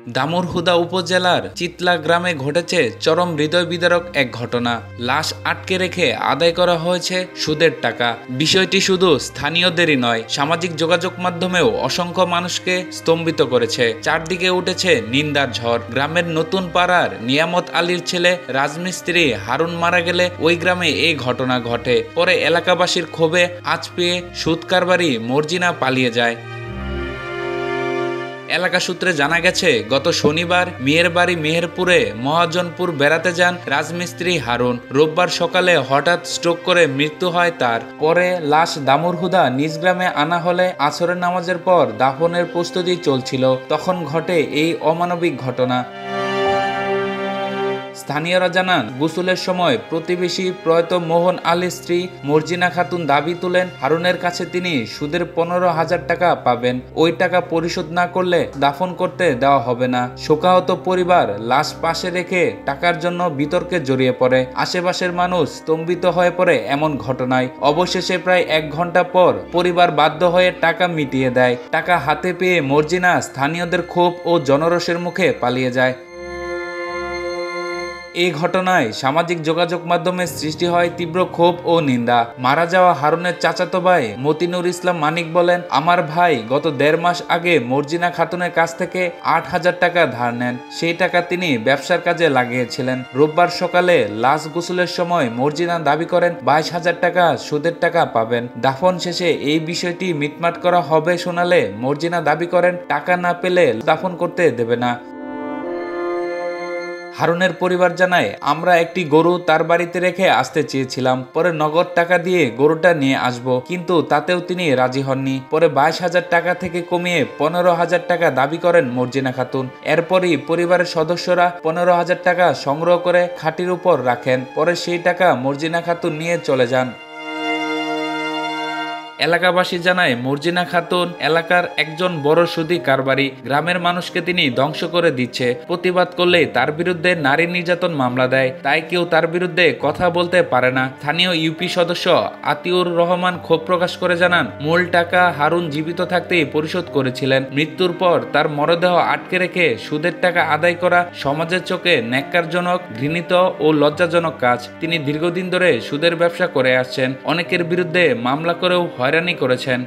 দামুড়হুদা উপজেলার চিতলা গ্রামে ঘটেছে চরম হৃদয় বিদারক এক ঘটনা। লাশ আটকে রেখে আদায় করা হয়েছে সুদের টাকা। বিষয়টি শুধু স্থানীয়দেরই নয়, সামাজিক যোগাযোগ মাধ্যমেও অসংখ্য মানুষকে স্তম্ভিত করেছে। চারদিকে উঠেছে নিন্দার ঝড়। গ্রামের নতুন পাড়ার নিয়ামত আলীর ছেলে রাজমিস্ত্রি হারুন মারা গেলে ওই গ্রামে এই ঘটনা ঘটে। পরে এলাকাবাসীর ক্ষোভে আঁচ পেয়ে সুদ কারবারি মর্জিনা পালিয়ে যায়। এলাকা সূত্রে জানা গেছে, গত শনিবার মেয়ের বাড়ি মেহেরপুরে মহাজনপুর বেড়াতে যান রাজমিস্ত্রি হারুন। রোববার সকালে হঠাৎ স্ট্রোক করে মৃত্যু হয় তার। পরে লাশ দামুড়হুদা নিজ গ্রামে আনা হলে আসরের নামাজের পর দাফনের প্রস্তুতি চলছিল, তখন ঘটে এই অমানবিক ঘটনা। স্থানীয়রা জানান, গোসলের সময় প্রতিবেশী প্রয়াত মোহন আলীর স্ত্রী মর্জিনা খাতুন দাবি তুলেন হারুনের কাছে তিনি সুদের 15,000 টাকা পাবেন। ওই টাকা পরিশোধ না করলে দাফন করতে দেওয়া হবে না। শোকাহত পরিবার লাশ পাশে রেখে টাকার জন্য বিতর্কে জড়িয়ে পড়ে। আশেপাশের মানুষ স্তম্ভিত হয়ে পড়ে এমন ঘটনায়। অবশেষে প্রায় 1 ঘন্টা পর পরিবার বাধ্য হয়ে টাকা মিটিয়ে দেয়। টাকা হাতে পেয়ে মর্জিনা স্থানীয়দের ক্ষোভ ও জনরোষের মুখে পালিয়ে যায়। এই ঘটনায় সামাজিক যোগাযোগ মাধ্যমে সৃষ্টি হয় তীব্র ক্ষোভ ও নিন্দা। মারা যাওয়া হারুনের চাচাতো ভাই মতিনুর ইসলাম মানিক বলেন, আমার ভাই গত 1.5 মাস আগে মর্জিনা খাতুনের কাছ থেকে 8,000 টাকা ধার নেন। সেই টাকা তিনি ব্যবসার কাজে লাগিয়েছিলেন। রোববার সকালে লাশ গোসলের সময় মর্জিনা দাবি করেন 22,000 টাকা সুদের টাকা পাবেন। দাফন শেষে এই বিষয়টি মিটমাট করা হবে শোনালে মর্জিনা দাবি করেন টাকা না পেলে দাফন করতে দেবে না। হারুনের পরিবার জানায়, আমরা একটি গরু তার বাড়িতে রেখে আসতে চেয়েছিলাম। পরে নগদ টাকা দিয়ে গরুটা নিয়ে আসব, কিন্তু তাতেও তিনি রাজি হননি। পরে 22,000 টাকা থেকে কমিয়ে 15,000 টাকা দাবি করেন মর্জিনা খাতুন। এরপরই পরিবারের সদস্যরা 15,000 টাকা সংগ্রহ করে খাটির উপর রাখেন। পরে সেই টাকা মর্জিনা খাতুন নিয়ে চলে যান। এলাকাবাসী জানায়, মর্জিনা খাতুন এলাকার একজন বড় সুদী কারবারি। গ্রামের মানুষকে তিনি ধ্বংস করে দিচ্ছে। প্রতিবাদ করলেই তার বিরুদ্ধে নারী নির্যাতন মামলা দেয়, তাই কেউ তার বিরুদ্ধে কথা বলতে পারে না। স্থানীয় ইউপি সদস্য আতিউর রহমান ক্ষোভ প্রকাশ করে জানান, মূল টাকা হারুন জীবিত থাকতেই পরিশোধ করেছিলেন। মৃত্যুর পর তার মরদেহ আটকে রেখে সুদের টাকা আদায় করা সমাজের চোখে ন্যাক্কারজনক, ঘৃণিত ও লজ্জাজনক কাজ। তিনি দীর্ঘদিন ধরে সুদের ব্যবসা করে আসছেন, অনেকের বিরুদ্ধে মামলা করেও হয়রানি করেছেন।